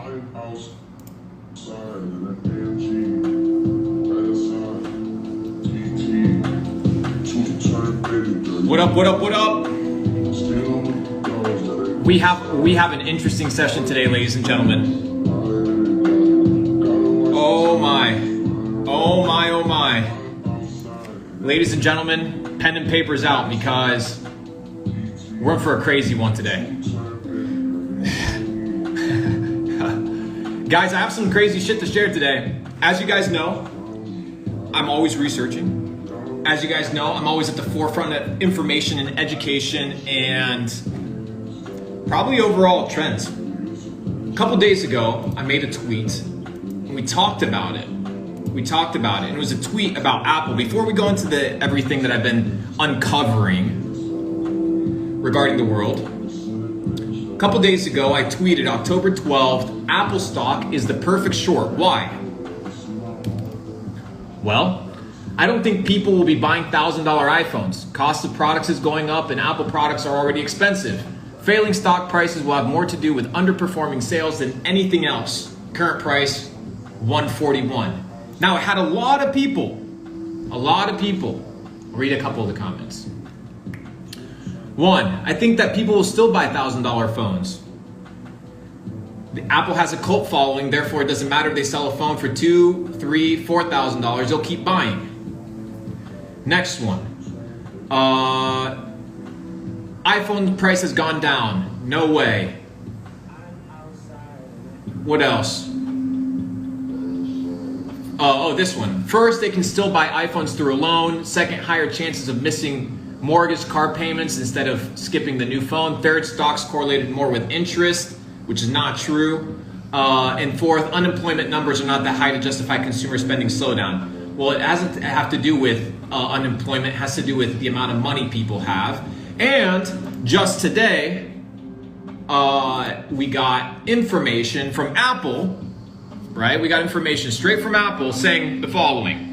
What up, what up, what up? We have an interesting session today, ladies and gentlemen. Oh my. Oh my, oh my. Ladies and gentlemen, pen and paper's out because we're in for a crazy one today. Guys, I have some crazy shit to share today. As you guys know, I'm always researching. As you guys know, I'm always at the forefront of information and education and probably overall trends. A couple days ago, I made a tweet and we talked about it. And it was a tweet about Apple. Before we go into everything that I've been uncovering regarding the world, a couple days ago, I tweeted October 12th, Apple stock is the perfect short. Why? Well, I don't think people will be buying $1,000 iPhones. Cost of products is going up and Apple products are already expensive. Failing stock prices will have more to do with underperforming sales than anything else. Current price, $141. Now, it had a lot of people. I'll read a couple of the comments. One, I think that people will still buy $1,000 phones. Apple has a cult following, therefore it doesn't matter if they sell a phone for $2,000, $3,000, $4,000, they'll keep buying. Next one. iPhone price has gone down. No way. What else? Oh, this one. First, they can still buy iPhones through a loan. Second, higher chances of missing mortgage car payments instead of skipping the new phone. Third, stocks correlated more with interest, which is not true. And fourth, unemployment numbers are not that high to justify consumer spending slowdown. Well, it doesn't have to do with unemployment. It has to do with the amount of money people have. And just today, we got information from Apple, right? We got information straight from Apple saying the following.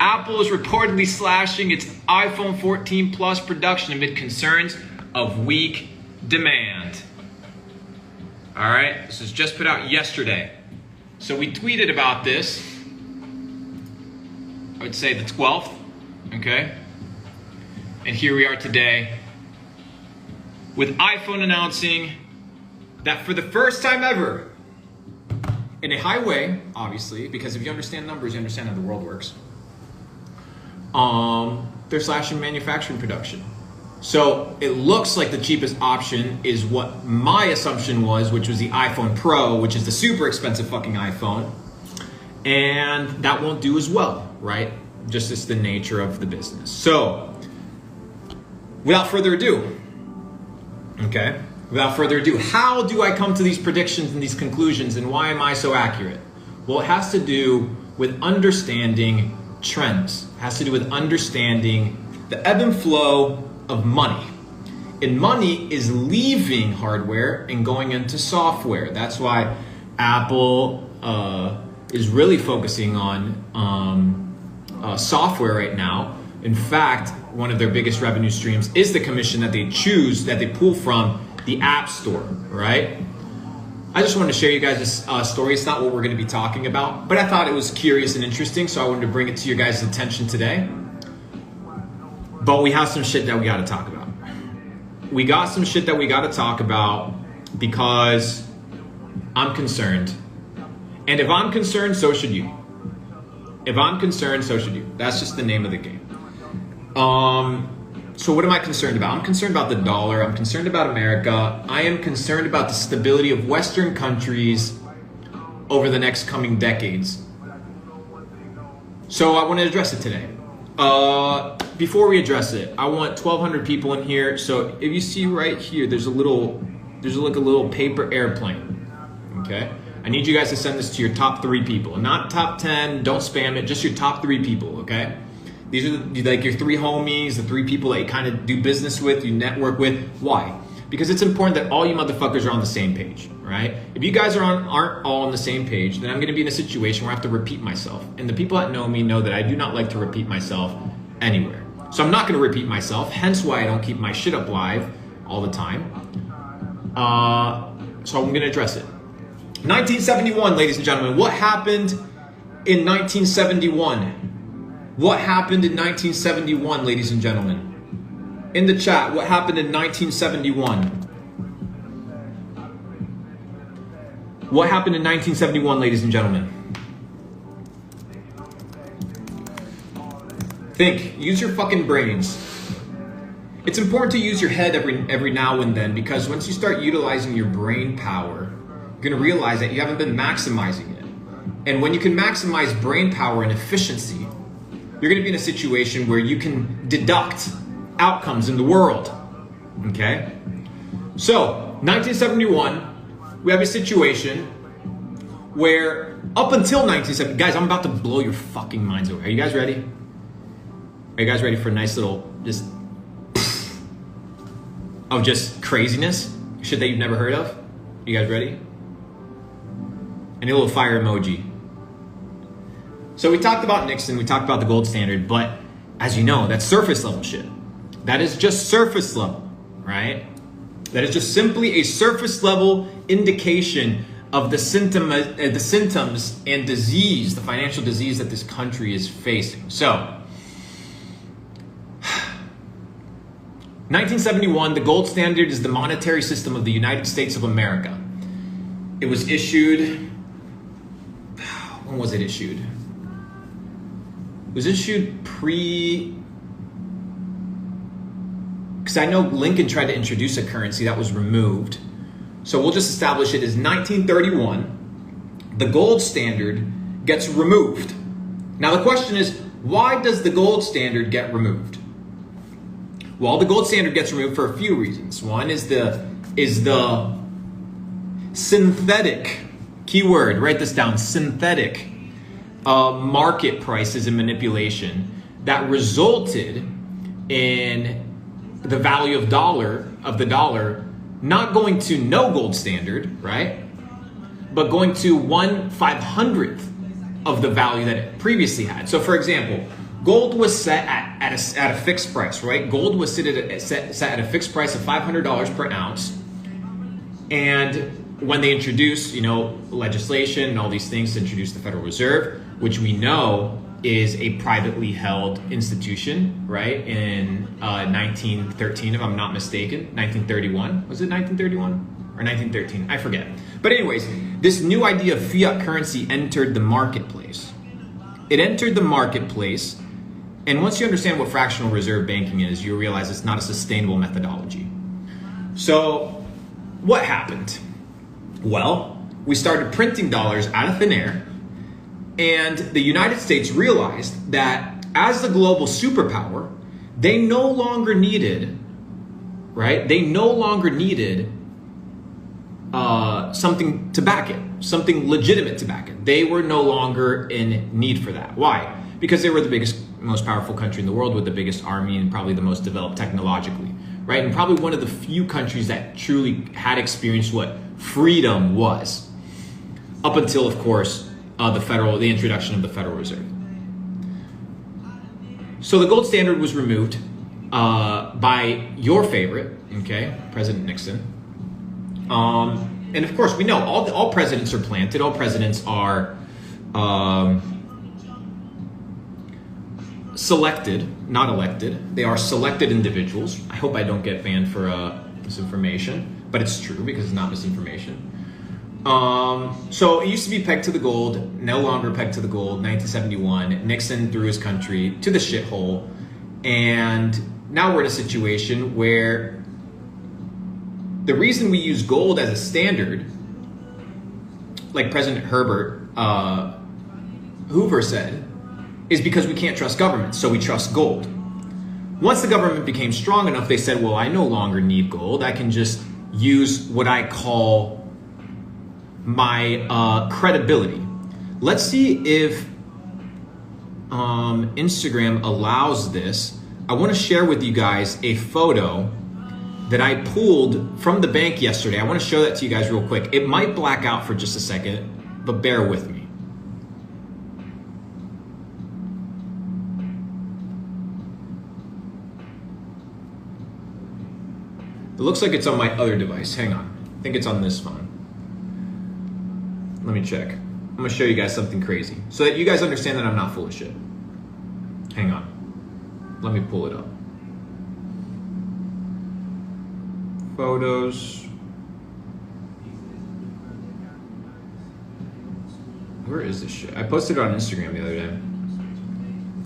Apple is reportedly slashing its iPhone 14 Plus production amid concerns of weak demand. All right, this was just put out yesterday. So we tweeted about this, I would say the 12th, okay? And here we are today with iPhone announcing that for the first time ever, in a high way, obviously, because if you understand numbers, you understand how the world works, they're slashing manufacturing production. So it looks like the cheapest option is what my assumption was, which was the iPhone Pro, which is the super expensive fucking iPhone. And that won't do as well, right? Just it's the nature of the business. So without further ado, how do I come to these predictions and these conclusions and why am I so accurate? Well, it has to do with understanding trends. It has to do with understanding the ebb and flow of money. And money is leaving hardware and going into software. That's why Apple is really focusing on software right now. In fact, one of their biggest revenue streams is the commission that they pull from the App Store, right? I just wanted to share you guys this story. It's not what we're going to be talking about, but I thought it was curious and interesting, so I wanted to bring it to your guys' attention today. But we have some shit that we got to talk about. We got some shit that we got to talk about because I'm concerned. And if I'm concerned, so should you. If I'm concerned, so should you. That's just the name of the game. So what am I concerned about? I'm concerned about the dollar. I'm concerned about America. I am concerned about the stability of Western countries over the next coming decades. So I want to address it today. Before we address it, I want 1,200 people in here. So if you see right here, there's like a little paper airplane. Okay. I need you guys to send this to your top 3 people, not top 10. Don't spam it. Just your top 3 people. Okay. These are like your 3 homies, the 3 people that you kind of do business with, you network with. Why? Because it's important that all you motherfuckers are on the same page, right? If you guys aren't all on the same page, then I'm going to be in a situation where I have to repeat myself. And the people that know me know that I do not like to repeat myself anywhere. So I'm not going to repeat myself, hence why I don't keep my shit up live all the time. So I'm going to address it. 1971, ladies and gentlemen. What happened in 1971? What happened in 1971, ladies and gentlemen? In the chat, what happened in 1971? What happened in 1971, ladies and gentlemen? Think. Use your fucking brains. It's important to use your head every now and then, because once you start utilizing your brain power, you're going to realize that you haven't been maximizing it. And when you can maximize brain power and efficiency, you're going to be in a situation where you can deduct outcomes in the world. Okay? So, 1971, we have a situation where up until 1970, guys, I'm about to blow your fucking minds away. Are you guys ready? Are you guys ready for a nice little just craziness? Shit that you've never heard of? You guys ready? I need a little fire emoji. So we talked about Nixon, we talked about the gold standard, but as you know, that's surface level shit. That is just surface level, right? That is just simply a surface level indication of the symptoms and disease, the financial disease that this country is facing. So, 1971, the gold standard is the monetary system of the United States of America. It was issued, when was it issued? It was issued because I know Lincoln tried to introduce a currency that was removed. So we'll just establish it as 1931. The gold standard gets removed. Now the question is, why does the gold standard get removed? Well, the gold standard gets removed for a few reasons. One is the synthetic, keyword, write this down, synthetic market prices and manipulation that resulted in the value of the dollar not going to no gold standard, right? But going to 1/500th of the value that it previously had. So for example, gold was set at a fixed price, right? Gold was set at a fixed price of $500 per ounce. And when they introduced, legislation and all these things to introduce the Federal Reserve, which we know is a privately held institution, right? In 1913, if I'm not mistaken, 1931. Was it 1931 or 1913? I forget. But anyways, this new idea of fiat currency entered the marketplace. It entered the marketplace, and once you understand what fractional reserve banking is, you realize it's not a sustainable methodology. So what happened? Well, we started printing dollars out of thin air, and the United States realized that as the global superpower, they no longer needed, right? They no longer needed something to back it, something legitimate to back it. They were no longer in need for that. Why? Because they were the biggest, most powerful country in the world with the biggest army and probably the most developed technologically, right? And probably one of the few countries that truly had experienced what freedom was, up until, of course, the introduction of the Federal Reserve. So the gold standard was removed by your favorite, okay, President Nixon. And of course, we know all presidents are planted. All presidents are selected, not elected. They are selected individuals. I hope I don't get banned for misinformation, but it's true because it's not misinformation. So it used to be pegged to the gold, no longer pegged to the gold. 1971, Nixon threw his country to the shithole, and now we're in a situation where the reason we use gold as a standard, like President Herbert Hoover said, is because we can't trust government, so we trust gold. Once the government became strong enough, they said, well, I no longer need gold. I can just use what I call my credibility. Let's see if Instagram allows this. I want to share with you guys a photo that I pulled from the bank yesterday. I want to show that to you guys real quick. It might black out for just a second, but bear with me. It looks like it's on my other device. Hang on. I think it's on this phone. Let me check. I'm gonna show you guys something crazy so that you guys understand that I'm not full of shit. Hang on. Let me pull it up. Photos. Where is this shit? I posted it on Instagram the other day.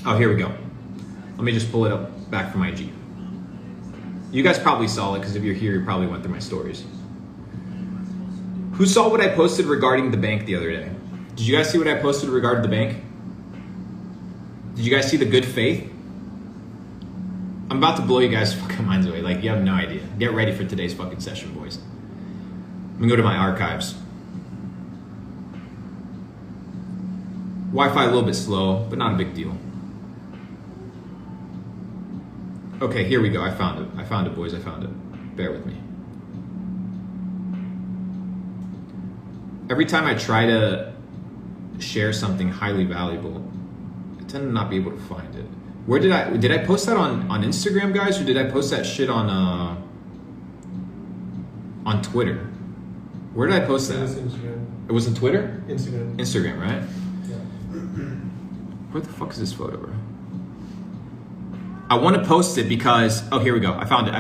Oh, here we go. Let me just pull it up back from IG. You guys probably saw it because if you're here, you probably went through my stories. Who saw what I posted regarding the bank the other day? Did you guys see what I posted regarding the bank? Did you guys see the good faith? I'm about to blow you guys' fucking minds away. Like, you have no idea. Get ready for today's fucking session, boys. Let me go to my archives. Wi-Fi a little bit slow, but not a big deal. Okay, here we go. I found it. I found it, boys. I found it. Bear with me. Every time I try to share something highly valuable, I tend to not be able to find it. Where did I post that on Instagram, guys, or did I post that shit on Twitter? Where did I post that? It was Instagram. It was on Twitter? Instagram. Instagram, right? Yeah. Where the fuck is this photo, bro? I want to post it because, oh, here we go. I found it.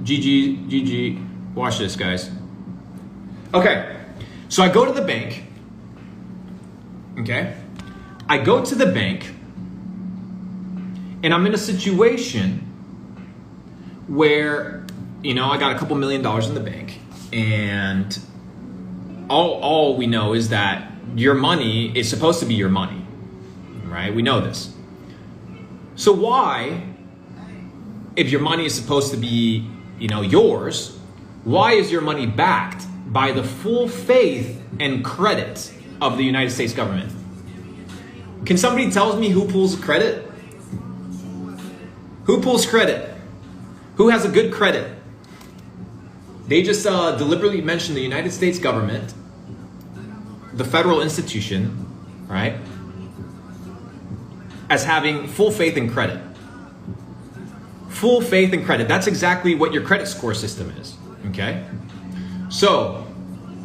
GG. Watch this, guys. Okay. So I go to the bank. Okay. I go to the bank and I'm in a situation where, you know, I got a couple $1 million in the bank and all we know is that your money is supposed to be your money, right? We know this. So why, if your money is supposed to be, you know, yours, why is your money backed by the full faith and credit of the United States government? Can somebody tell me who pulls credit? Who pulls credit? Who has a good credit? They just deliberately mentioned the United States government, the federal institution, right, as having full faith and credit. Full faith and credit. That's exactly what your credit score system is, okay? So,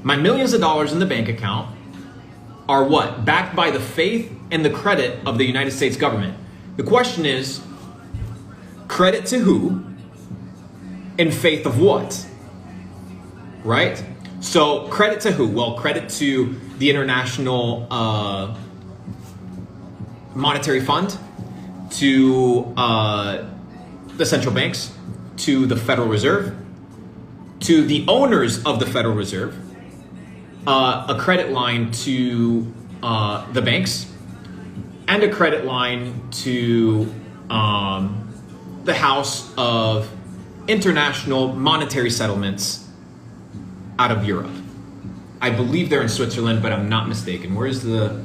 my millions of dollars in the bank account are what? Backed by the faith and the credit of the United States government. The question is, credit to who and faith of what? Right? So, credit to who? Well, credit to the International Monetary Fund, to the central banks, to the Federal Reserve, to the owners of the Federal Reserve, a credit line to the banks, and a credit line to the House of International Monetary Settlements out of Europe. I believe they're in Switzerland, but I'm not mistaken. Where is the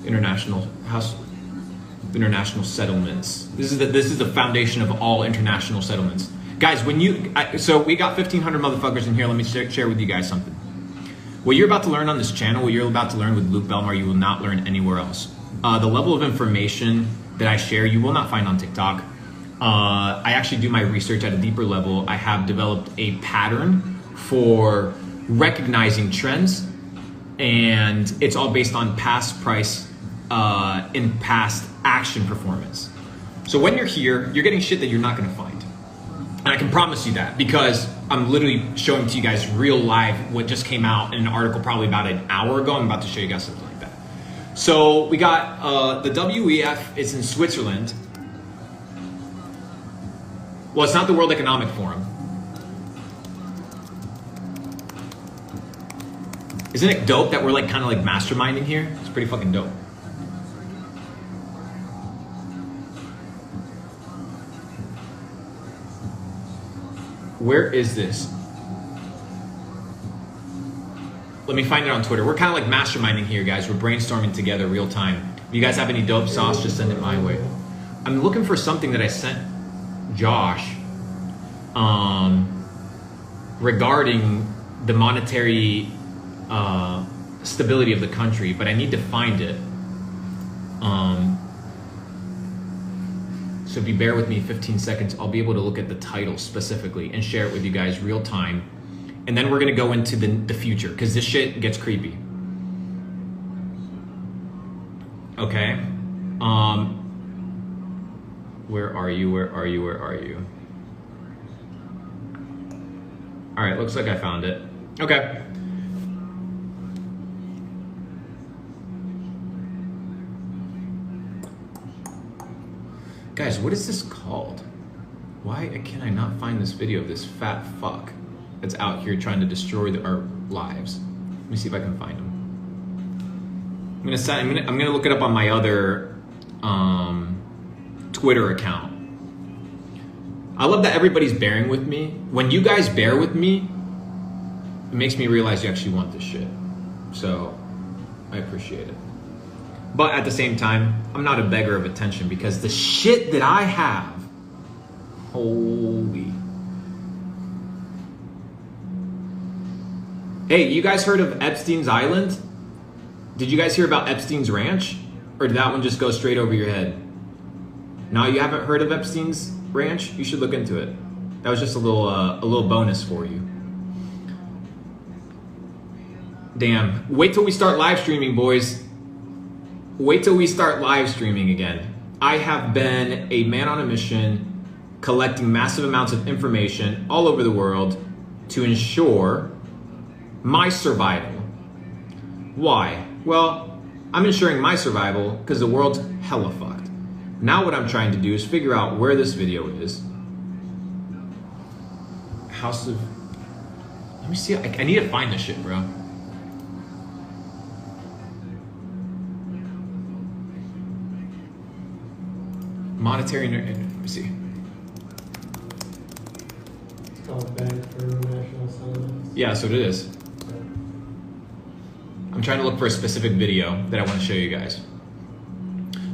International House of International Settlements? This is the foundation of all international settlements. Guys, so we got 1,500 motherfuckers in here. Let me share with you guys something. What you're about to learn on this channel, what you're about to learn with Luke Belmar, you will not learn anywhere else. The level of information that I share, you will not find on TikTok. I actually do my research at a deeper level. I have developed a pattern for recognizing trends, and it's all based on past price and past action performance. So when you're here, you're getting shit that you're not going to find. And I can promise you that because I'm literally showing to you guys real live what just came out in an article probably about an hour ago. I'm about to show you guys something like that. So we got the WEF, it's in Switzerland. Well, it's not the World Economic Forum. Isn't it dope that we're like kind of like masterminding here? It's pretty fucking dope. Where is this? Let me find it on Twitter. We're kind of like masterminding here, guys. We're brainstorming together real time. If you guys have any dope sauce, just send it my way. I'm looking for something that I sent Josh regarding the monetary stability of the country, but I need to find it. So if you bear with me 15 seconds, I'll be able to look at the title specifically and share it with you guys real time and then we're gonna go into the future, because this shit gets creepy. Okay. Where are you? Where are you? Where are you? All right, looks like I found it. Okay. Guys, what is this called? Why can I not find this video of this fat fuck that's out here trying to destroy our lives? Let me see if I can find him. I'm gonna look it up on my other Twitter account. I love that everybody's bearing with me. When you guys bear with me, it makes me realize you actually want this shit. So I appreciate it. But at the same time, I'm not a beggar of attention, because the shit that I have, holy. Hey, you guys heard of Epstein's Island? Did you guys hear about Epstein's Ranch? Or did that one just go straight over your head? No, you haven't heard of Epstein's Ranch? You should look into it. That was just a little bonus for you. Damn. Wait till we start live streaming, boys. Wait till we start live streaming again. I have been a man on a mission, collecting massive amounts of information all over the world to ensure my survival. Why? Well, I'm ensuring my survival because the world's hella fucked. Now what I'm trying to do is figure out where this video is. House of... Let me see. I need to find this shit, bro. Monetary... Let me see. It's called Bank for International Settlements. Yeah, so it is. I'm trying to look for a specific video that I want to show you guys.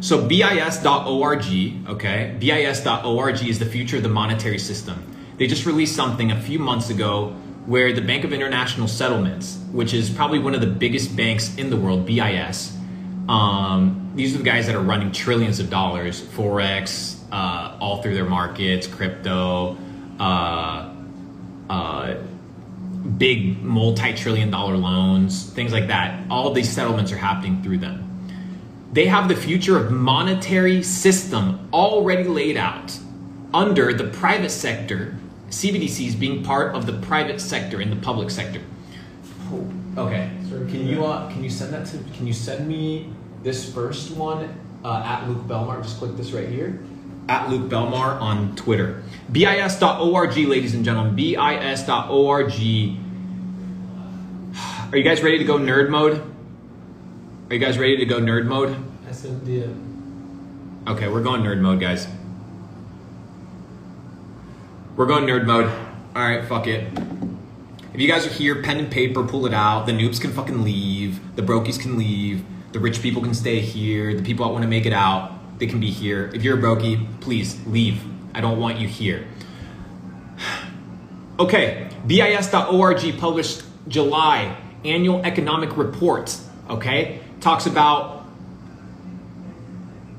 So BIS.org, okay? BIS.org is the future of the monetary system. They just released something a few months ago where the Bank of International Settlements, which is probably one of the biggest banks in the world, BIS, these are the guys that are running trillions of dollars, Forex, all through their markets, crypto, big multi-trillion-dollar loans, things like that. All these settlements are happening through them. They have the future of monetary system already laid out under the private sector, CBDCs being part of the private sector in the public sector. Oh, okay. Can you send that to? Can you send me this first one at Luke Belmar? Just click this right here. At Luke Belmar on Twitter. BIS.org, ladies and gentlemen. BIS.org. Are you guys ready to go nerd mode? Are you guys ready to go nerd mode? I sent the... Okay, we're going nerd mode, guys. We're going nerd mode. All right, fuck it. If you guys are here, pen and paper, pull it out. The noobs can fucking leave. The brokies can leave. The rich people can stay here. The people that want to make it out, they can be here. If you're a brokey, please leave. I don't want you here. Okay, BIS.org published July annual economic report, okay? Talks about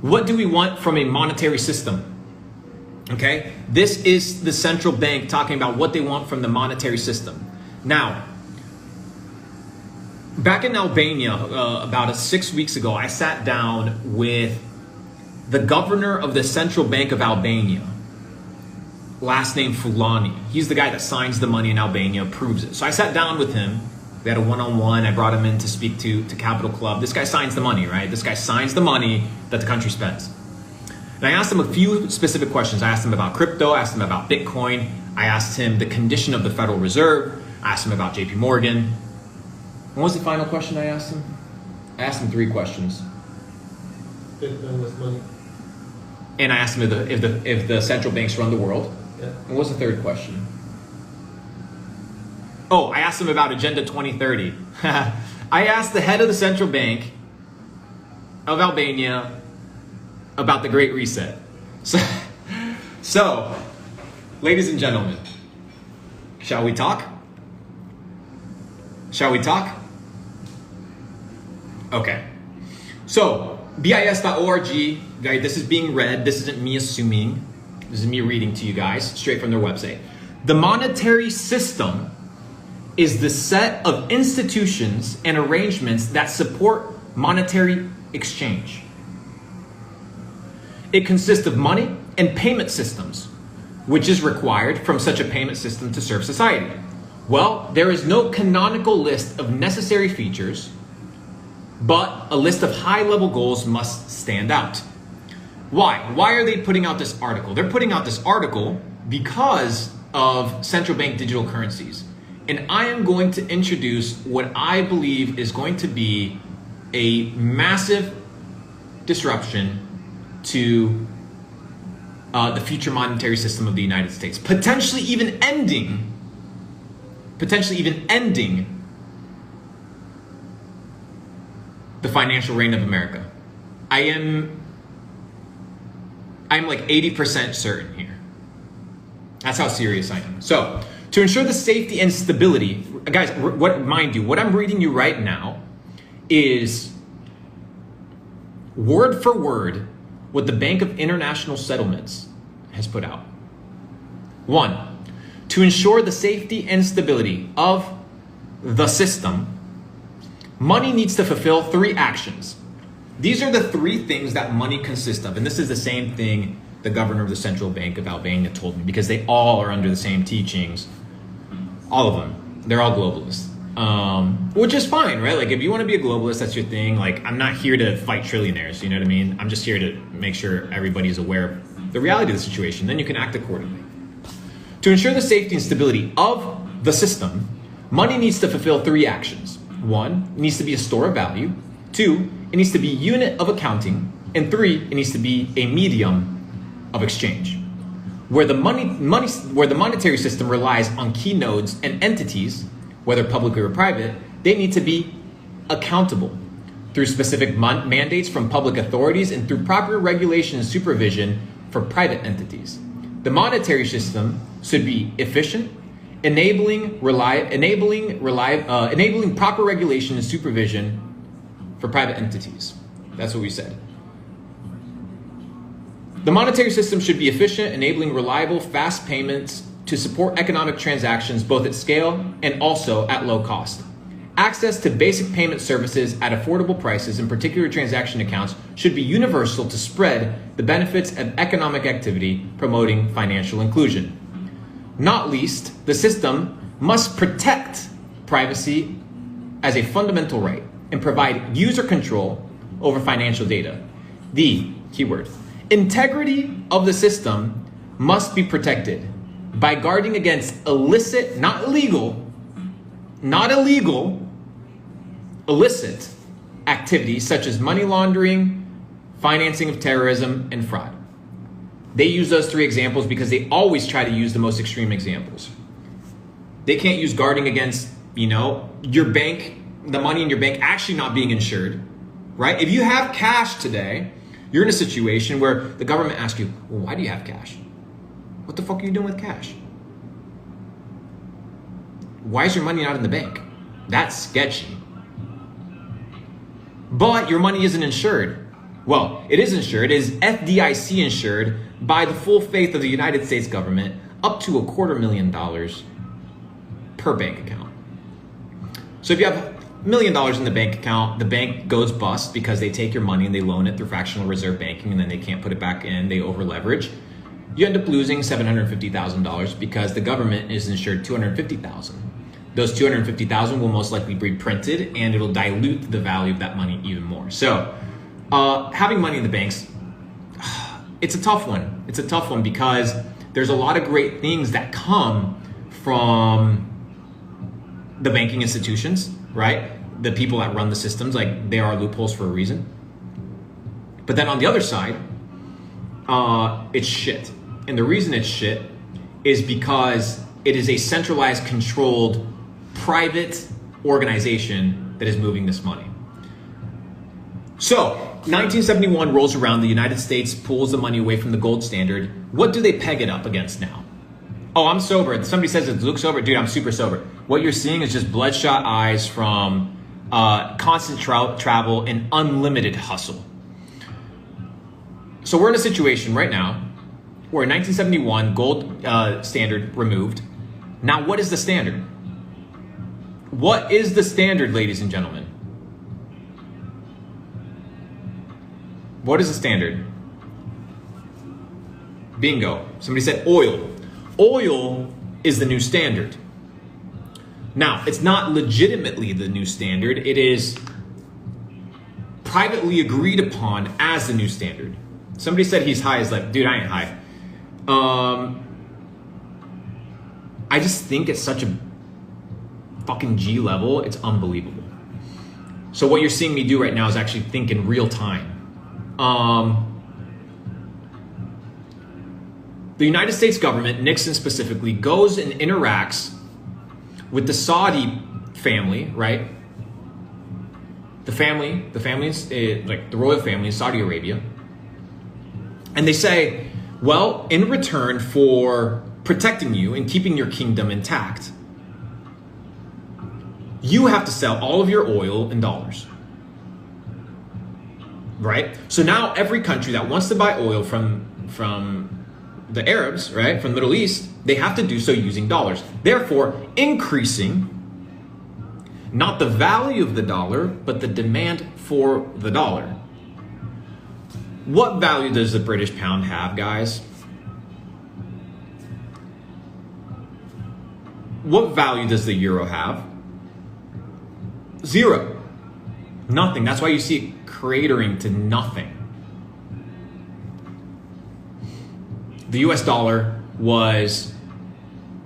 what do we want from a monetary system, okay? This is the central bank talking about what they want from the monetary system. Now, back in Albania, about 6 weeks ago, I sat down with the governor of the Central Bank of Albania, last name Fulani. He's the guy that signs the money in Albania, approves it. So I sat down with him. We had a one-on-one. I brought him in to speak to Capital Club. This guy signs the money, right? This guy signs the money that the country spends. And I asked him a few specific questions. I asked him about crypto. I asked him about Bitcoin. I asked him the condition of the Federal Reserve. I asked him about JP Morgan. What was the final question I asked him? I asked him 3 questions. Bitcoin was money. And I asked him if the central banks run the world. Yeah. And what was the 3rd question? Oh, I asked him about Agenda 2030. I asked the head of the central bank of Albania about the Great Reset. So, ladies and gentlemen, shall we talk? Shall we talk? Okay. So, BIS.org, right, this is being read. This isn't me assuming. This is me reading to you guys straight from their website. The monetary system is the set of institutions and arrangements that support monetary exchange. It consists of money and payment systems, which is required from such a payment system to serve society. Well, there is no canonical list of necessary features, but a list of high-level goals must stand out. Why? Why are they putting out this article? They're putting out this article because of central bank digital currencies. And I am going to introduce what I believe is going to be a massive disruption to the future monetary system of the United States, potentially even ending the financial reign of America. I'm like 80% certain here. That's how serious I am. So, to ensure the safety and stability, guys, mind you, what I'm reading you right now is word for word what the Bank of International Settlements has put out. 1, to ensure the safety and stability of the system, money needs to fulfill 3 actions. These are the 3 things that money consists of. And this is the same thing the governor of the Central Bank of Albania told me, because they all are under the same teachings. All of them. They're all globalists. Which is fine, right? Like, if you want to be a globalist, that's your thing. Like, I'm not here to fight trillionaires, you know what I mean? I'm just here to make sure everybody's aware of the reality of the situation. Then you can act accordingly. To ensure the safety and stability of the system, money needs to fulfill 3 actions. 1, it needs to be a store of value. 2, it needs to be a unit of accounting. And 3, it needs to be a medium of exchange. Where the monetary system relies on key nodes and entities, whether public or private, they need to be accountable through specific mandates from public authorities and through proper regulation and supervision for private entities. The monetary system should be efficient, enabling proper regulation and supervision for private entities. That's what we said. The monetary system should be efficient, enabling reliable, fast payments to support economic transactions both at scale and also at low cost. Access to basic payment services at affordable prices, in particular transaction accounts, should be universal to spread the benefits of economic activity, promoting financial inclusion. Not least, the system must protect privacy as a fundamental right and provide user control over financial data. The keyword: integrity of the system must be protected by guarding against illicit, not illegal, illicit activities such as money laundering, financing of terrorism, and fraud. They use those 3 examples because they always try to use the most extreme examples. They can't use guarding against, your bank, the money in your bank actually not being insured, right? If you have cash today, you're in a situation where the government asks you, well, why do you have cash? What the fuck are you doing with cash? Why is your money not in the bank? That's sketchy. But your money isn't insured. Well, it is insured. It is FDIC insured by the full faith of the United States government, up to $250,000 per bank account. So if you have $1 million in the bank account, the bank goes bust because they take your money and they loan it through fractional reserve banking, and then they can't put it back in, they over leverage. You end up losing $750,000 because the government is insured $250,000. Those $250,000 will most likely be printed, and it'll dilute the value of that money even more. So having money in the banks, it's a tough one. It's a tough one because there's a lot of great things that come from the banking institutions, right? The people that run the systems, like, there are loopholes for a reason. But then on the other side, it's shit. And the reason it's shit is because it is a centralized, controlled, private organization that is moving this money. So, 1971 rolls around, the United States pulls the money away from the gold standard. What do they peg it up against now? Oh, I'm sober. Somebody says it looks sober. Dude, I'm super sober. What you're seeing is just bloodshot eyes from constant travel and unlimited hustle. So we're in a situation right now where in 1971, gold standard removed. Now, what is the standard? What is the standard, ladies and gentlemen? What is the standard? Bingo. Somebody said oil. Oil is the new standard. Now, it's not legitimately the new standard. It is privately agreed upon as the new standard. Somebody said he's high. Is like, dude, I ain't high. I just think it's such a fucking G level. It's unbelievable. So what you're seeing me do right now is actually think in real time. The United States government, Nixon specifically, goes and interacts with the Saudi family, right? The family's like the royal family in Saudi Arabia. And they say, well, in return for protecting you and keeping your kingdom intact, you have to sell all of your oil in dollars. Right? So now every country that wants to buy oil from the Arabs, right, from the Middle East, they have to do so using dollars. Therefore, increasing not the value of the dollar, but the demand for the dollar. What value does the British pound have, guys? What value does the euro have? Zero. Nothing. That's why you see it cratering to nothing. The US dollar was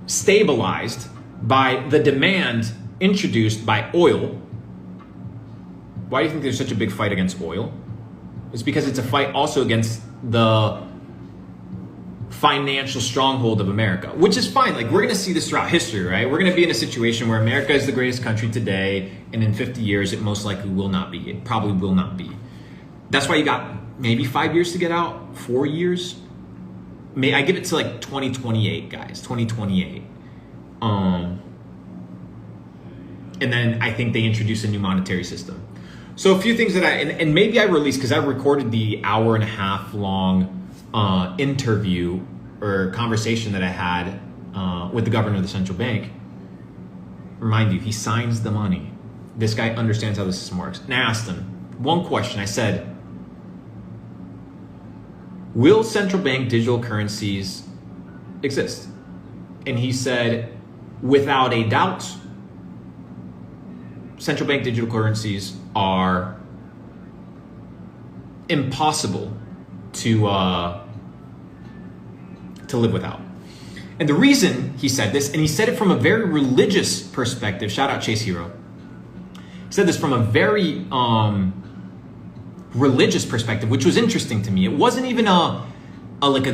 stabilized by the demand introduced by oil. Why do you think there's such a big fight against oil? It's because it's a fight also against the financial stronghold of America, which is fine. Like, we're going to see this throughout history, right? We're going to be in a situation where America is the greatest country today, and in 50 years, it most likely will not be. It probably will not be. That's why you got maybe 5 years to get out, 4 years. I give it to like 2028, guys, 2028. And then I think they introduce a new monetary system. So a few things that and maybe I released, because I recorded the 1.5 hour long interview or conversation that I had with the governor of the central bank. Remind you, he signs the money. This guy understands how the system works. And I asked him one question. I said, will central bank digital currencies exist? And he said, without a doubt, central bank digital currencies are impossible to live without. And the reason he said this, and he said it from a very religious perspective, shout out Chase Hero. He said this from a very religious perspective, which was interesting to me. It wasn't even a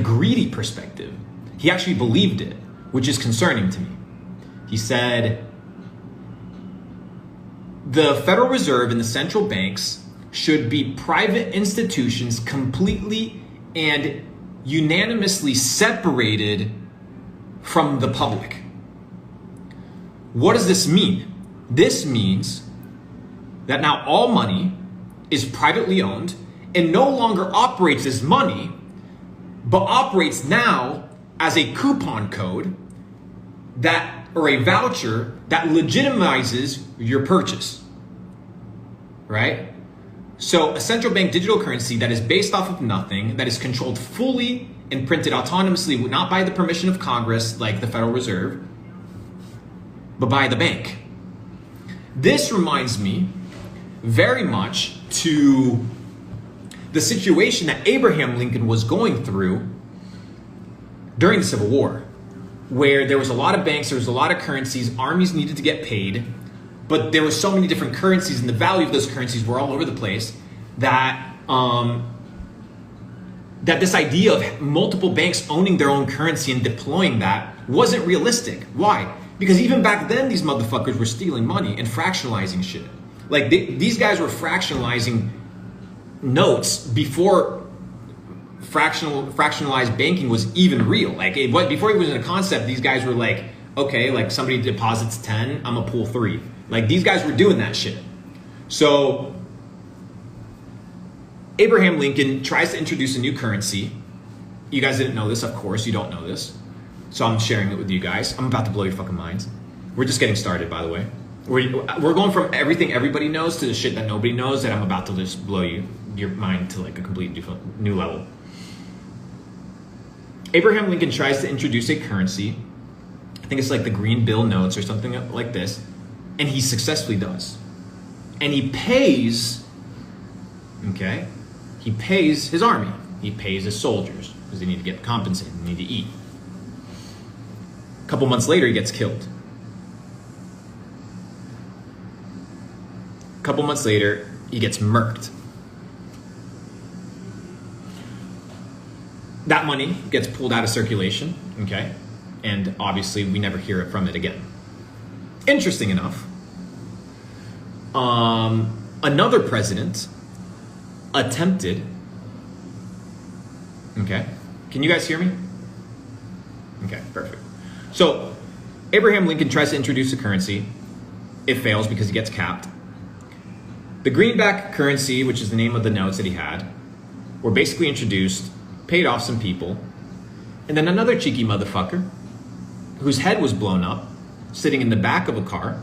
greedy perspective. He actually believed it, which is concerning to me. He said, the Federal Reserve and the central banks should be private institutions completely and unanimously separated from the public. What does this mean? This means that now all money is privately owned and no longer operates as money, but operates now as a coupon code or a voucher that legitimizes your purchase, right? So a central bank digital currency that is based off of nothing, that is controlled fully and printed autonomously, not by the permission of Congress like the Federal Reserve, but by the bank. This reminds me very much to the situation that Abraham Lincoln was going through during the Civil War, where there was a lot of banks, there was a lot of currencies, armies needed to get paid, but there were so many different currencies and the value of those currencies were all over the place that that this idea of multiple banks owning their own currency and deploying that wasn't realistic. Why? Because even back then, these motherfuckers were stealing money and fractionalizing shit. Like these guys were fractionalizing notes before fractionalized banking was even real. Like before it was in a concept, these guys were like, okay, like somebody deposits 10, I'm gonna pull 3. Like these guys were doing that shit. So Abraham Lincoln tries to introduce a new currency. You guys didn't know this, of course, you don't know this. So I'm sharing it with you guys. I'm about to blow your fucking minds. We're just getting started, by the way. We're going from everything everybody knows to the shit that nobody knows that I'm about to just blow your mind to like a complete new level. Abraham Lincoln tries to introduce a currency. I think it's like the green bill notes or something like this. And he successfully does. And he pays, okay? He pays his army. He pays his soldiers because they need to get compensated. They need to eat. A couple months later, he gets killed. A couple months later, he gets murked. That money gets pulled out of circulation, okay? And obviously, we never hear from it again. Interesting enough, another president attempted, okay? Can you guys hear me? Okay, perfect. So, Abraham Lincoln tries to introduce a currency. It fails because he gets capped. The greenback currency, which is the name of the notes that he had, were basically introduced, paid off some people, and then another cheeky motherfucker whose head was blown up, sitting in the back of a car,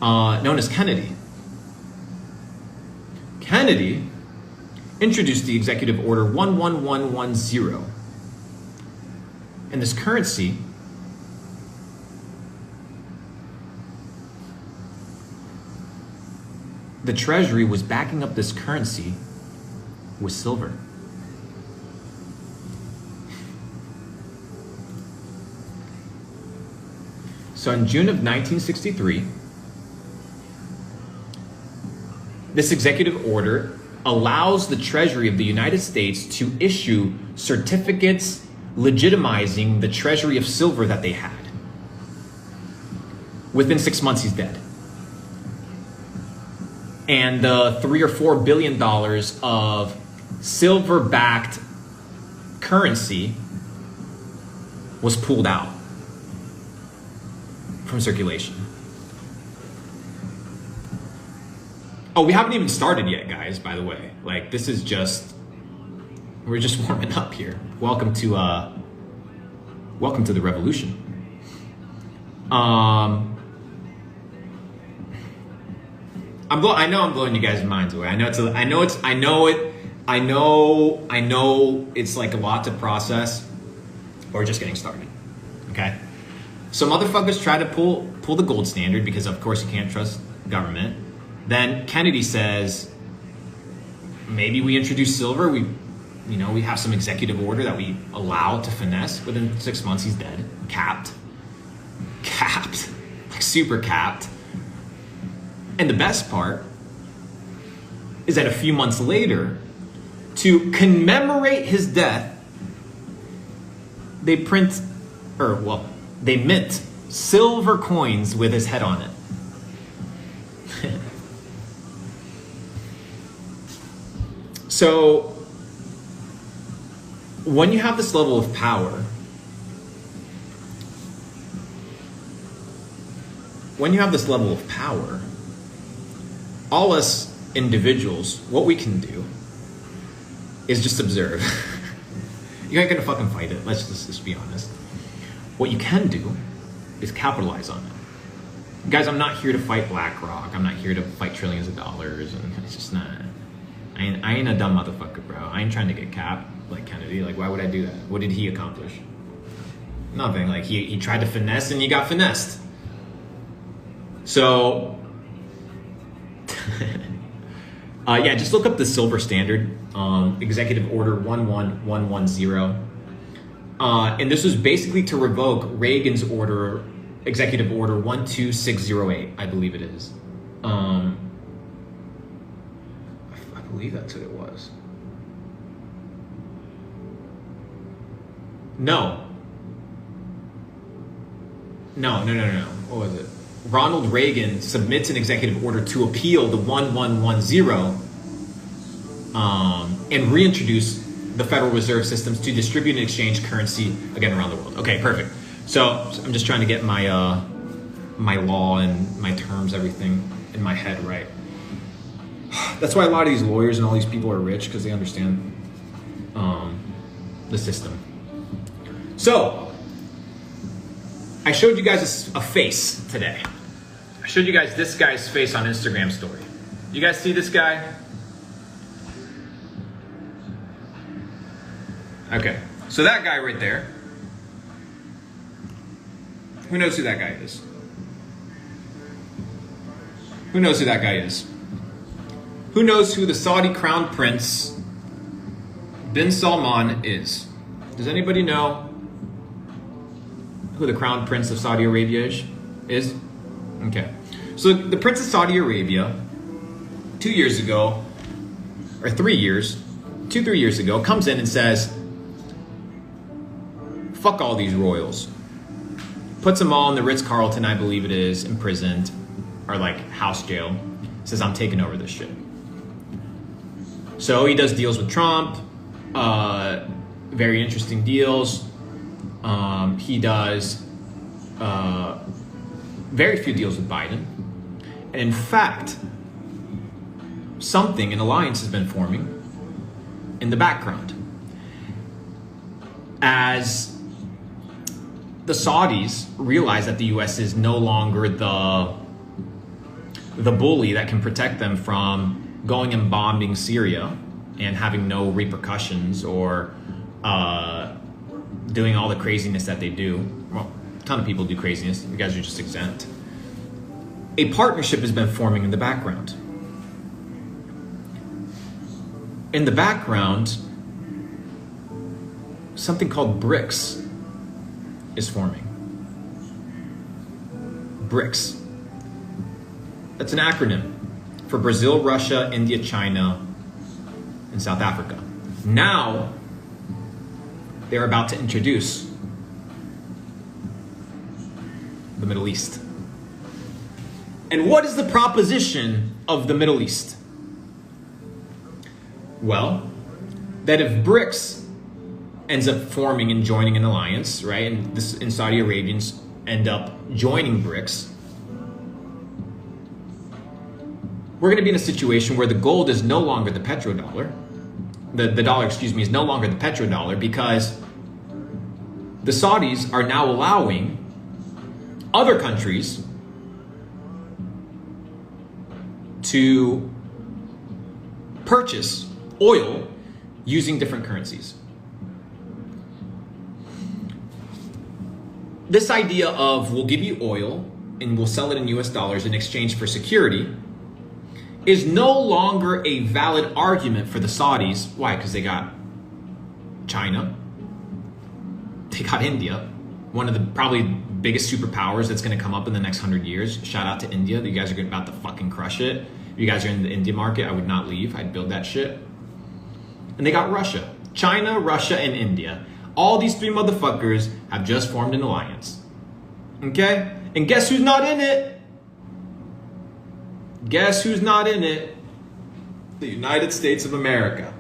known as Kennedy. Kennedy introduced the Executive Order 11110. And this currency the Treasury was backing up this currency with silver. So in June of 1963, this executive order allows the Treasury of the United States to issue certificates legitimizing the treasury of silver that they had. Within 6 months, he's dead. And the $3 or $4 billion of silver-backed currency was pulled out from circulation. Oh, we haven't even started yet, guys, by the way. Like, this is just, we're just warming up here. Welcome to the revolution. I know I'm blowing you guys' minds away. I know it's like a lot to process. But we're just getting started. Okay? So motherfuckers try to pull the gold standard because of course you can't trust government. Then Kennedy says, maybe we introduce silver. We have some executive order that we allow to finesse. Within 6 months, he's dead. Capped. Like super capped. And the best part is that a few months later, to commemorate his death, they mint silver coins with his head on it. So, when you have this level of power, all us individuals, what we can do is just observe. You ain't gonna fucking fight it. Let's just be honest. What you can do is capitalize on it. Guys, I'm not here to fight BlackRock. I'm not here to fight trillions of dollars. And it's just not. I ain't a dumb motherfucker, bro. I ain't trying to get capped like Kennedy. Like, why would I do that? What did he accomplish? Nothing. Like, he tried to finesse and he got finessed. So, yeah, just look up the silver standard, Executive Order 11110. And this was basically to revoke Reagan's order, Executive Order 12608, I believe it is. I believe that's what it was. No. What was it? Ronald Reagan submits an executive order to appeal the 1110 and reintroduce the Federal Reserve systems to distribute and exchange currency again around the world. Okay, perfect. So I'm just trying to get my my law and my terms, everything in my head right. That's why a lot of these lawyers and all these people are rich, because they understand the system. So I showed you guys a face today. I showed you guys this guy's face on Instagram story. You guys see this guy? Okay, so that guy right there, who knows who that guy is? Who knows who that guy is? Who knows who the Saudi Crown Prince bin Salman is? Does anybody know who the Crown Prince of Saudi Arabia is? Okay, so the Prince of Saudi Arabia, 2 years ago, or 3 years, 3 years ago, comes in and says, fuck all these royals. Puts them all in the Ritz-Carlton, I believe it is, imprisoned, or like house jail. Says, I'm taking over this shit. So he does deals with Trump, very interesting deals. He does very few deals with Biden. And in fact, an alliance has been forming in the background. As the Saudis realize that the US is no longer the bully that can protect them from going and bombing Syria and having no repercussions or doing all the craziness that they do. Well, a ton of people do craziness. You guys are just exempt. A partnership has been forming in the background. In the background, something called BRICS is forming. BRICS. That's an acronym for Brazil, Russia, India, China, and South Africa. Now, they're about to introduce the Middle East. And what is the proposition of the Middle East? Well, that if BRICS ends up forming and joining an alliance, right, and Saudi Arabians end up joining BRICS, we're going to be in a situation where the gold is no longer the petrodollar. The dollar, is no longer the petrodollar, because the Saudis are now allowing other countries to purchase oil using different currencies. This idea of we'll give you oil and we'll sell it in US dollars in exchange for security is no longer a valid argument for the Saudis. Why? Because they got China, they got India, one of the probably biggest superpowers that's going to come up in the next 100 years. Shout out to India. You guys are about to fucking crush it. If you guys are in the India market, I would not leave. I'd build that shit. And they got Russia. China, Russia, and India. All these three motherfuckers have just formed an alliance. Okay? And guess who's not in it? Guess who's not in it? The United States of America.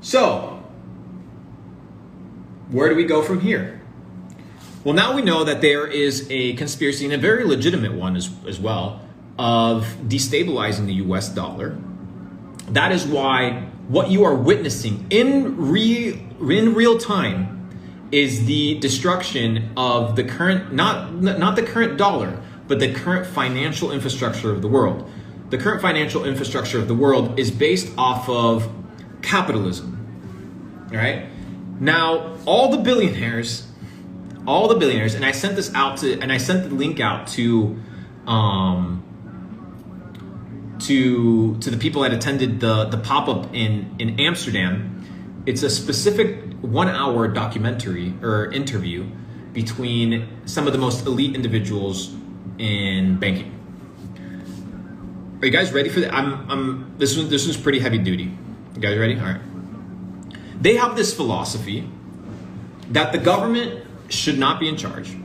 So, where do we go from here? Well, now we know that there is a conspiracy, and a very legitimate one as well, of destabilizing the US dollar. That is why what you are witnessing in real time is the destruction of the current, not the current dollar, but the current financial infrastructure of the world. The current financial infrastructure of the world is based off of capitalism, right? Now, all the billionaires, and I sent this out to, and I sent the link out to the people that attended the pop-up in Amsterdam. It's a specific 1-hour documentary or interview between some of the most elite individuals in banking. Are you guys ready for that? This one's pretty heavy duty. You guys ready? All right. They have this philosophy that the government should not be in charge.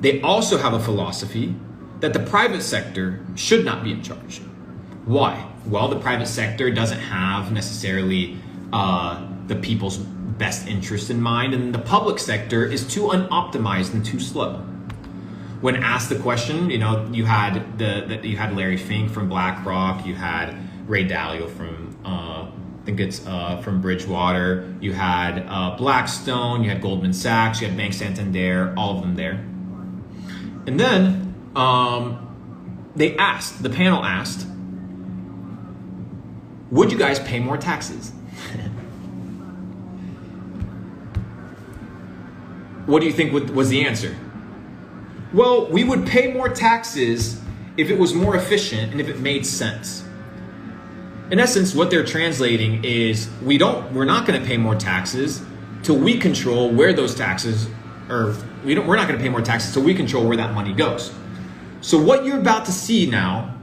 They also have a philosophy that the private sector should not be in charge. Why? Well, the private sector doesn't have necessarily the people's best interest in mind, and the public sector is too unoptimized and too slow. When asked the question, you know, you had Larry Fink from BlackRock, you had Ray Dalio from think it's from Bridgewater. You had Blackstone, you had Goldman Sachs, you had Bank Santander, all of them there. And then the panel asked, would you guys pay more taxes? What do you think was the answer? Well, we would pay more taxes if it was more efficient and if it made sense. In essence, what they're translating is we're not going to pay more taxes till we control where those taxes, or we're not going to pay more taxes till we control where that money goes. So what you're about to see now,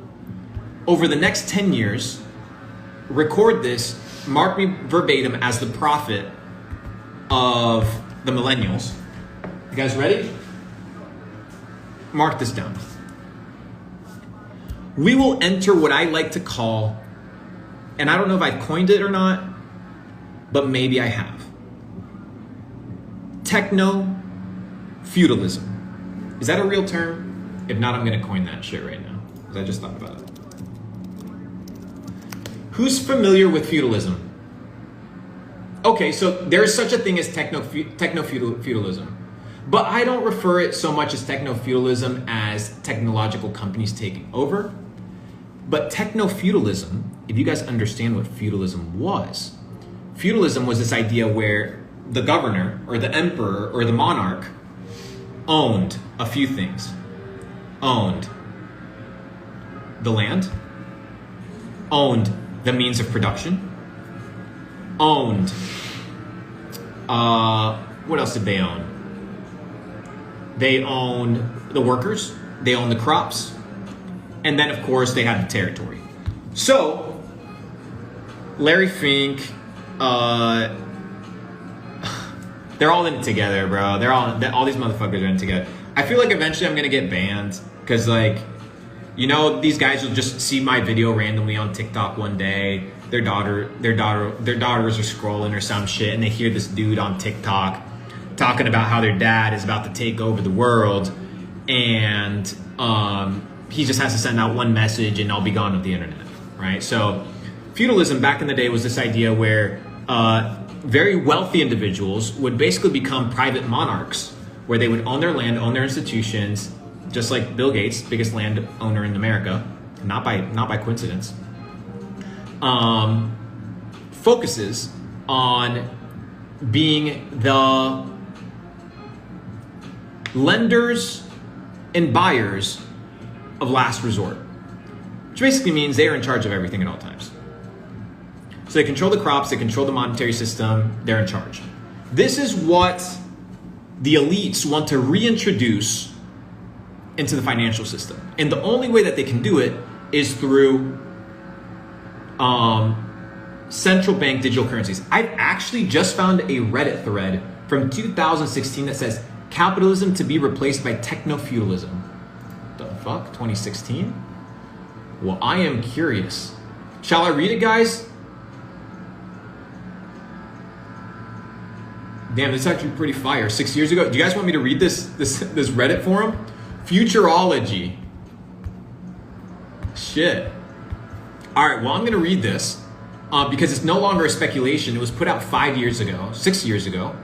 over the next 10 years, record this, mark me verbatim as the prophet of the millennials. You guys ready? Mark this down. We will enter what I like to call, and I don't know if I've coined it or not, but maybe I have, techno-feudalism. Is that a real term? If not, I'm going to coin that shit right now, because I just thought about it. Who's familiar with feudalism? Okay, so there's such a thing as techno-feudalism. But I don't refer it so much as techno-feudalism as technological companies taking over. But techno-feudalism, if you guys understand what feudalism was this idea where the governor or the emperor or the monarch owned a few things. Owned the land, owned the means of production, owned, what else did they own? They owned the workers, they owned the crops, and then of course they had the territory. So, Larry Fink, they're all in it together, bro. All these motherfuckers are in it together. I feel like eventually I'm gonna get banned, because like, you know, these guys will just see my video randomly on TikTok one day. Their daughters are scrolling or some shit, and they hear this dude on TikTok talking about how their dad is about to take over the world, and he just has to send out one message and I'll be gone with the internet, right? So feudalism back in the day was this idea where very wealthy individuals would basically become private monarchs, where they would own their land, own their institutions, just like Bill Gates, biggest land owner in America, not by coincidence, focuses on being the lenders and buyers of last resort, which basically means they are in charge of everything at all times. So they control the crops, they control the monetary system, they're in charge. This is what the elites want to reintroduce into the financial system. And the only way that they can do it is through central bank digital currencies. I've actually just found a Reddit thread from 2016 that says capitalism to be replaced by techno-feudalism. The fuck? 2016? Well, I am curious. Shall I read it, guys? Damn, this is actually pretty fire. 6 years ago. Do you guys want me to read this Reddit forum? Futurology. Shit. All right, well, I'm going to read this because it's no longer a speculation. It was put out 5 years ago, 6 years ago.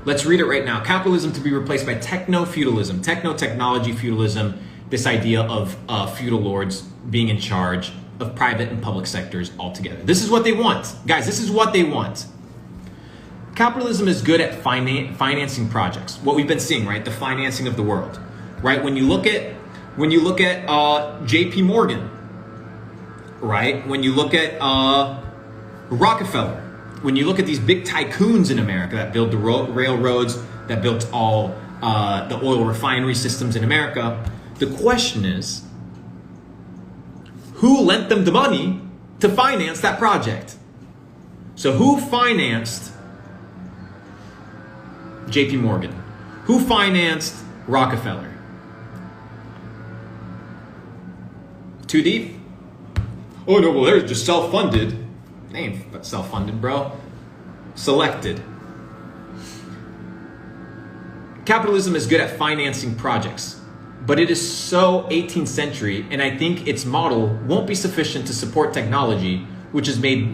Let's read it right now. Capitalism to be replaced by techno-feudalism. Techno-technology feudalism, this idea of feudal lords being in charge of private and public sectors altogether. This is what they want. Guys, this is what they want. Capitalism is good at financing projects. What we've been seeing, right? The financing of the world, right? When you look at JP Morgan, right? When you look at Rockefeller, when you look at these big tycoons in America that build the railroads, that built all the oil refinery systems in America, the question is, who lent them the money to finance that project? So who financed JP Morgan? Who financed Rockefeller? Too deep? Oh no, well they're just self-funded. They ain't self-funded, bro. Selected. Capitalism is good at financing projects, but it is so 18th century, and I think its model won't be sufficient to support technology which has made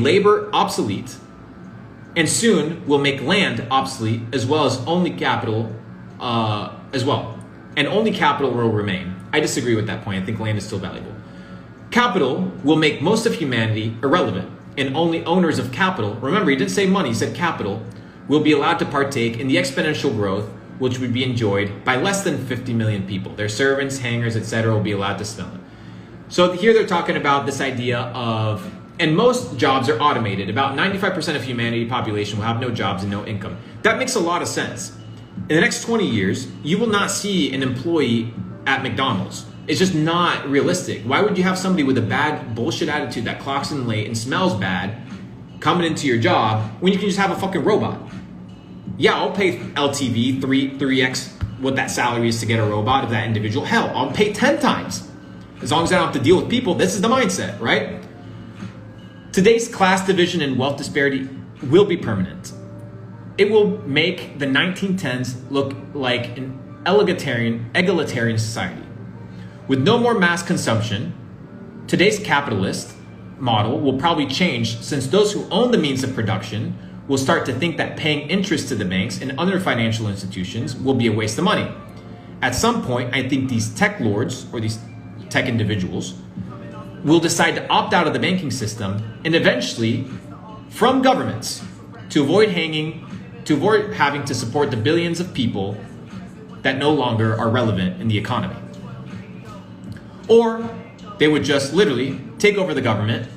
labor obsolete, and soon will make land obsolete, as well as only capital as well. And only capital will remain. I disagree with that point. I think land is still valuable. Capital will make most of humanity irrelevant, and only owners of capital, remember he didn't say money, he said capital, will be allowed to partake in the exponential growth which would be enjoyed by less than 50 million people. Their servants, hangers, etc. will be allowed to smell it. So here they're talking about this idea of, and most jobs are automated. About 95% of humanity population will have no jobs and no income. That makes a lot of sense. In the next 20 years, you will not see an employee at McDonald's. It's just not realistic. Why would you have somebody with a bad bullshit attitude that clocks in late and smells bad coming into your job when you can just have a fucking robot? Yeah, I'll pay LTV 3x what that salary is to get a robot of that individual. Hell, I'll pay 10 times. As long as I don't have to deal with people, this is the mindset, right? Today's class division and wealth disparity will be permanent. It will make the 1910s look like an egalitarian society. With no more mass consumption, today's capitalist model will probably change, since those who own the means of production will start to think that paying interest to the banks and other financial institutions will be a waste of money. At some point, I think these tech lords or these tech individuals will decide to opt out of the banking system and eventually from governments to avoid having to support the billions of people that no longer are relevant in the economy. Or they would just literally take over the government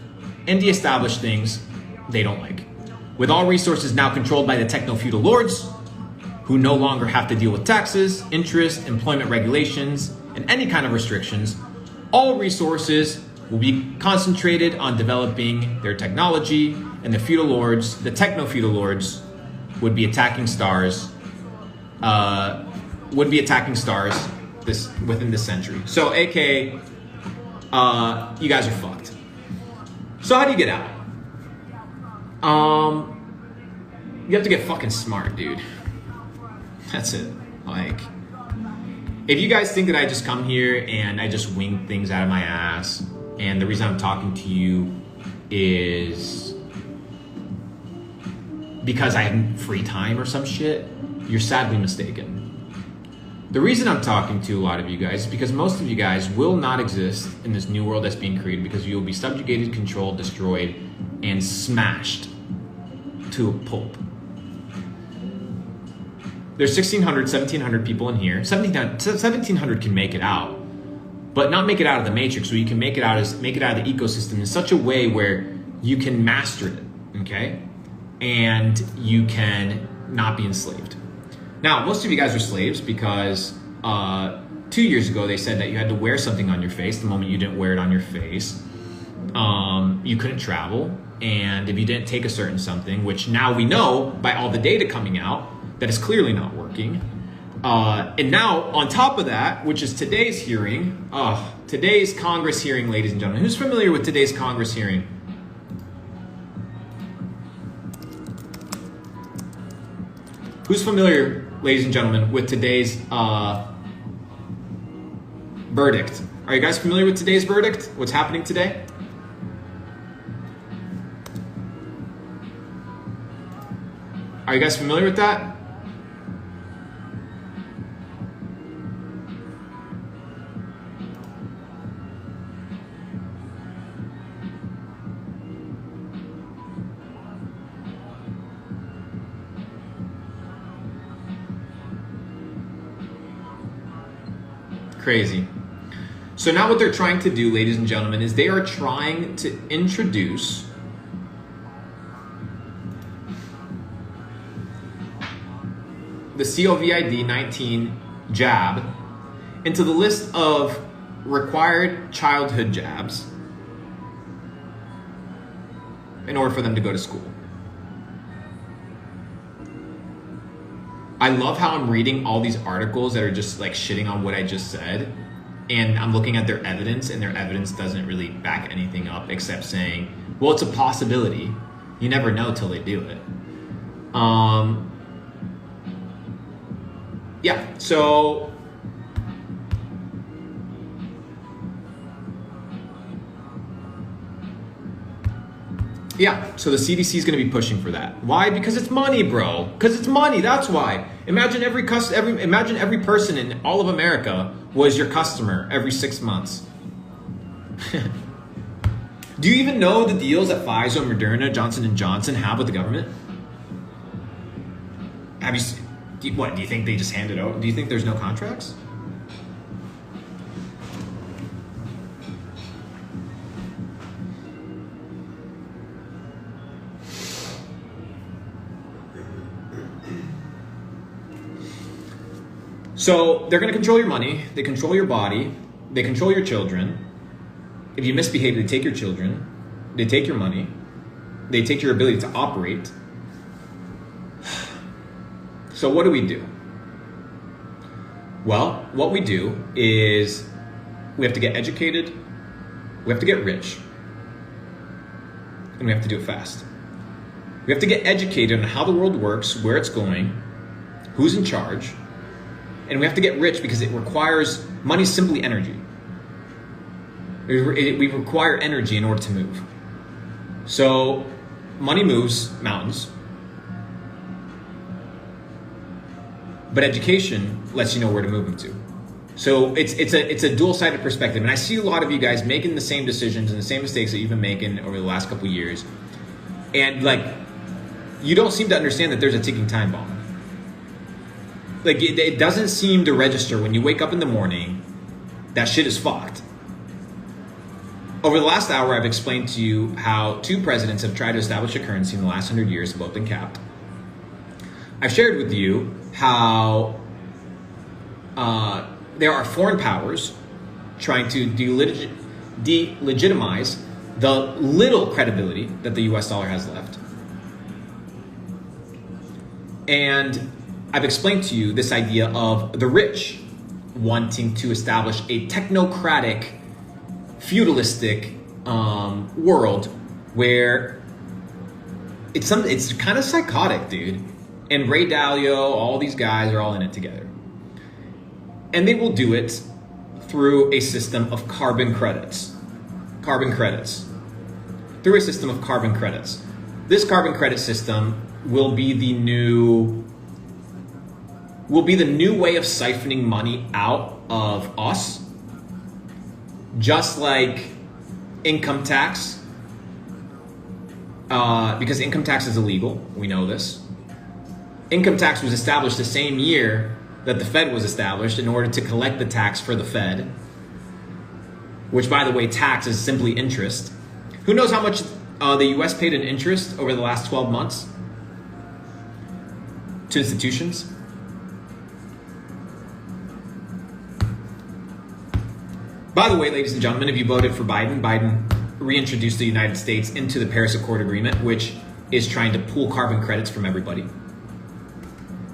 and de-establish things they don't like. With all resources now controlled by the techno-feudal lords, who no longer have to deal with taxes, interest, employment regulations, and any kind of restrictions, all resources will be concentrated on developing their technology, and the feudal lords, the techno-feudal lords, would be attacking stars within this century. So, aka, you guys are fucked. So how do you get out? You have to get fucking smart, dude. That's it. Like, if you guys think that I just come here and I just wing things out of my ass, and the reason I'm talking to you is because I have free time or some shit, you're sadly mistaken. The reason I'm talking to a lot of you guys is because most of you guys will not exist in this new world that's being created, because you will be subjugated, controlled, destroyed, and smashed to a pulp. There's 1,600, 1,700 people in here. 1,700 can make it out, but not make it out of the matrix. So you can make it out of the ecosystem in such a way where you can master it, okay? And you can not be enslaved. Now, most of you guys are slaves because 2 years ago they said that you had to wear something on your face. The moment you didn't wear it on your face, you couldn't travel. And if you didn't take a certain something, which now we know by all the data coming out that is clearly not working. And now on top of that, which is today's hearing, today's Congress hearing, ladies and gentlemen. Who's familiar with today's Congress hearing? Who's familiar, ladies and gentlemen, with today's verdict? Are you guys familiar with today's verdict? What's happening today? Are you guys familiar with that? Crazy. So now what they're trying to do, ladies and gentlemen, is they are trying to introduce the COVID-19 jab into the list of required childhood jabs in order for them to go to school. I love how I'm reading all these articles that are just like shitting on what I just said, and I'm looking at their evidence, and their evidence doesn't really back anything up except saying, well, it's a possibility. You never know till they do it. Yeah, so Yeah, so the CDC is going to be pushing for that. Why? Because it's money, bro. Because it's money. That's why. Imagine every person in all of America was your customer every 6 months. Do you even know the deals that Pfizer, Moderna, Johnson & Johnson have with the government? Do you think they just hand it out? Do you think there's no contracts? So they're going to control your money, they control your body, they control your children. If you misbehave, they take your children, they take your money, they take your ability to operate. So what do we do? Well, what we do is we have to get educated, we have to get rich, and we have to do it fast. We have to get educated on how the world works, where it's going, who's in charge, and we have to get rich because it requires, money is simply energy. We require energy in order to move. So money moves mountains, but education lets you know where to move them to. So it's a dual-sided perspective, and I see a lot of you guys making the same decisions and the same mistakes that you've been making over the last couple of years, and like you don't seem to understand that there's a ticking time bomb. Like it doesn't seem to register when you wake up in the morning that shit is fucked. Over the last hour, I've explained to you how 2 presidents have tried to establish a currency in the last 100 years, have both been capped. I've shared with you how there are foreign powers trying to delegitimize the little credibility that the US dollar has left. And I've explained to you this idea of the rich wanting to establish a technocratic, feudalistic world where it's kind of psychotic, dude. And Ray Dalio, all these guys are all in it together. And they will do it through a system of carbon credits. Through a system of carbon credits. This carbon credit system will be the new way of siphoning money out of us, just like income tax, because income tax is illegal. We know this. Income tax was established the same year that the Fed was established in order to collect the tax for the Fed, which, by the way, tax is simply interest. Who knows how much the US paid in interest over the last 12 months to institutions? By the way, ladies and gentlemen, if you voted for Biden, Biden reintroduced the United States into the Paris Accord Agreement, which is trying to pool carbon credits from everybody.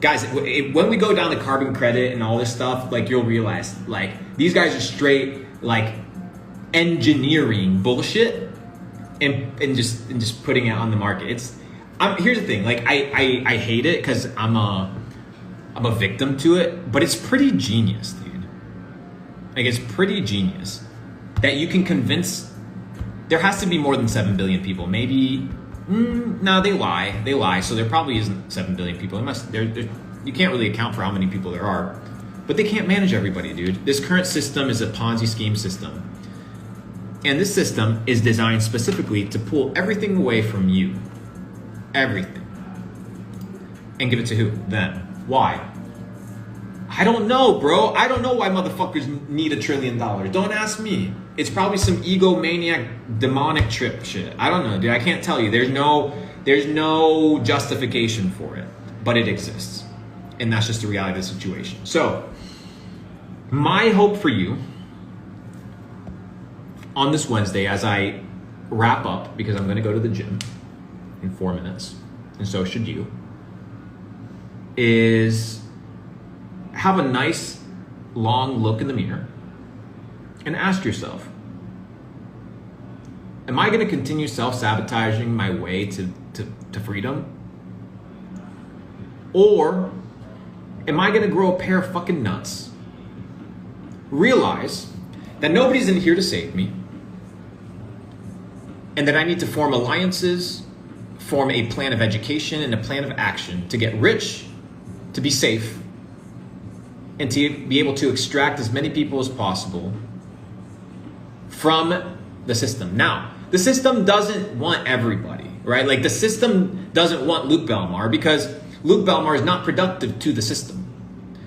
Guys, when we go down the carbon credit and all this stuff, like you'll realize, like these guys are straight like engineering bullshit and just putting it on the market. Here's the thing, like I hate it because I'm a victim to it, but it's pretty genius, dude. Like it's pretty genius that you can convince. There has to be more than 7 billion people. Maybe. No, they lie. So there probably isn't 7 billion people. You can't really account for how many people there are. But they can't manage everybody, dude. This current system is a Ponzi scheme system. And this system is designed specifically to pull everything away from you. Everything. And give it to who? Them. Why? I don't know, bro. I don't know why motherfuckers need $1 trillion. Don't ask me. It's probably some egomaniac, demonic trip shit. I don't know, dude. I can't tell you. There's no justification for it, but it exists, and that's just the reality of the situation. So, my hope for you on this Wednesday, as I wrap up, because I'm going to go to the gym in 4 minutes, and so should you, is have a nice long look in the mirror and ask yourself, am I going to continue self-sabotaging my way to freedom? Or am I going to grow a pair of fucking nuts? Realize that nobody's in here to save me. and that I need to form alliances, form a plan of education and a plan of action to get rich, to be safe, and to be able to extract as many people as possible from the system. Now, the system doesn't want everybody, right? Like the system doesn't want Luke Belmar because Luke Belmar is not productive to the system.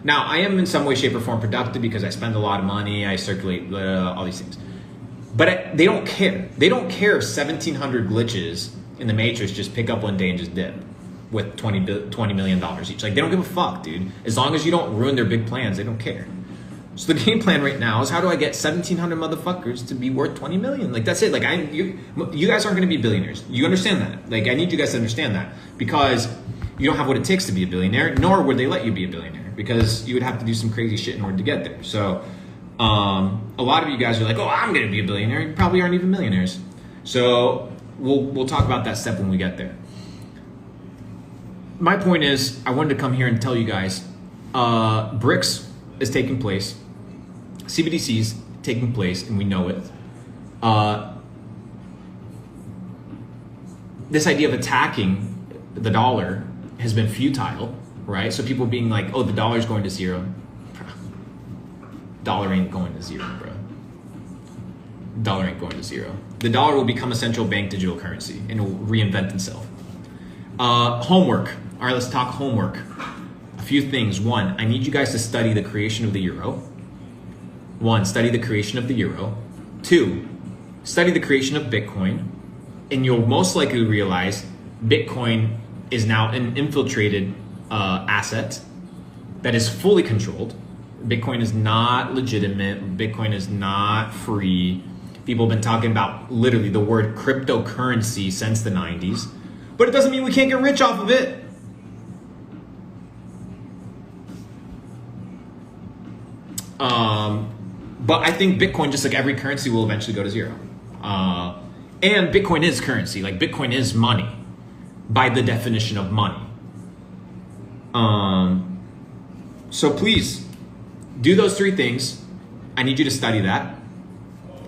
Now, I am in some way, shape, or form productive because I spend a lot of money, I circulate all these things. But they don't care. They don't care if 1,700 glitches in the Matrix just pick up one day and just dip with $20 million each. Like, they don't give a fuck, dude. As long as you don't ruin their big plans, they don't care. So the game plan right now is how do I get 1,700 motherfuckers to be worth 20 million? Like, that's it. Like, you guys aren't going to be billionaires. You understand that? Like, I need you guys to understand that because you don't have what it takes to be a billionaire, nor would they let you be a billionaire because you would have to do some crazy shit in order to get there. So a lot of you guys are like, oh, I'm going to be a billionaire. You probably aren't even millionaires. So we'll talk about that step when we get there. My point is, I wanted to come here and tell you guys, BRICS is taking place, CBDC's taking place, and we know it. This idea of attacking the dollar has been futile, right? So people being like, oh, the dollar's going to zero. Dollar ain't going to zero, bro. Dollar ain't going to zero. The dollar will become a central bank digital currency and it will reinvent itself. Homework. All right, let's talk homework. A few things. One, I need you guys to study the creation of the euro. Study the creation of the euro. Two, study the creation of Bitcoin. And you'll most likely realize Bitcoin is now an infiltrated asset that is fully controlled. Bitcoin is not legitimate. Bitcoin is not free. People have been talking about literally the word cryptocurrency since the 90s. But it doesn't mean we can't get rich off of it. But I think Bitcoin, just like every currency, will eventually go to zero. And Bitcoin is currency. Like Bitcoin is money by the definition of money. So please do those three things. I need you to study that.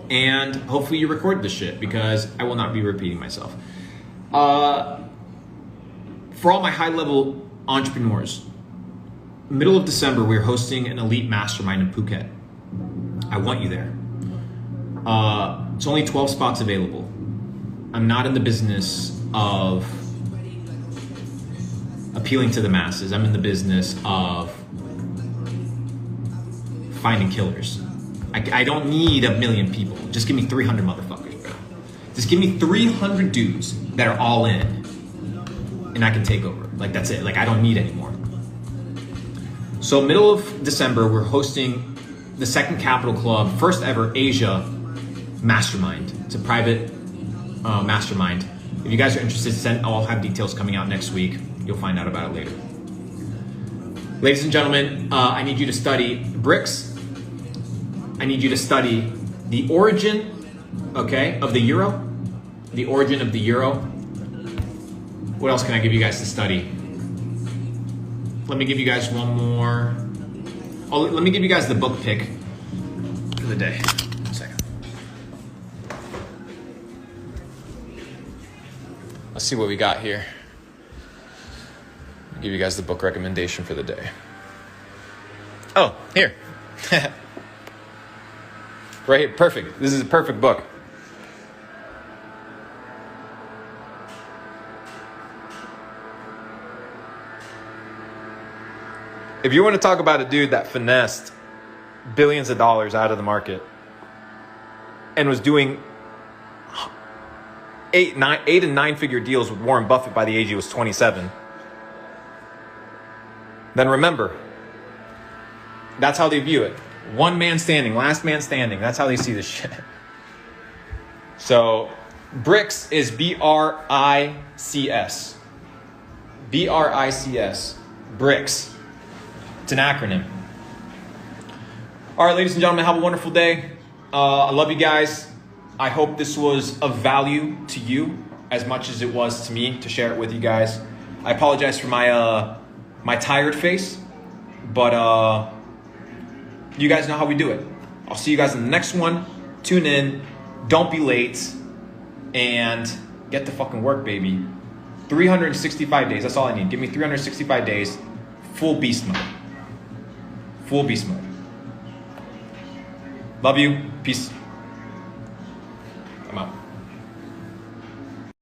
And hopefully you record this shit because I will not be repeating myself. For all my high-level entrepreneurs, middle of December, we're hosting an elite mastermind in Phuket. I want you there. It's only 12 spots available. I'm not in the business of appealing to the masses. I'm in the business of finding killers. I don't need 1 million people. Just give me 300 motherfuckers, bro. Just give me 300 dudes that are all in, and I can take over. Like, that's it. Like, I don't need any more. So middle of December, we're hosting the Second Capital Club, first ever Asia mastermind. It's a private mastermind. If you guys are interested, I'll have details coming out next week. You'll find out about it later. Ladies and gentlemen, I need you to study BRICS. I need you to study the origin, okay, of the euro. The origin of the euro. What else can I give you guys to study? Let me give you guys one more. Oh, let me give you guys the book pick for the day. 1 second. Let's see what we got here. I'll give you guys the book recommendation for the day. Oh, here. Right here, perfect. This is a perfect book. If you want to talk about a dude that finessed billions of dollars out of the market and was doing 8 and 9-figure deals with Warren Buffett by the age he was 27, then remember, that's how they view it. One man standing, last man standing. That's how they see this shit. So, BRICS is B-R-I-C-S. B-R-I-C-S. BRICS. It's an acronym. All right, ladies and gentlemen, have a wonderful day. I love you guys. I hope this was of value to you as much as it was to me to share it with you guys. I apologize for my my tired face, but you guys know how we do it. I'll see you guys in the next one. Tune in. Don't be late. and get to fucking work, baby. 365 days. That's all I need. Give me 365 days. Full beast mode. Full beast mode. Love you. Peace. I'm out.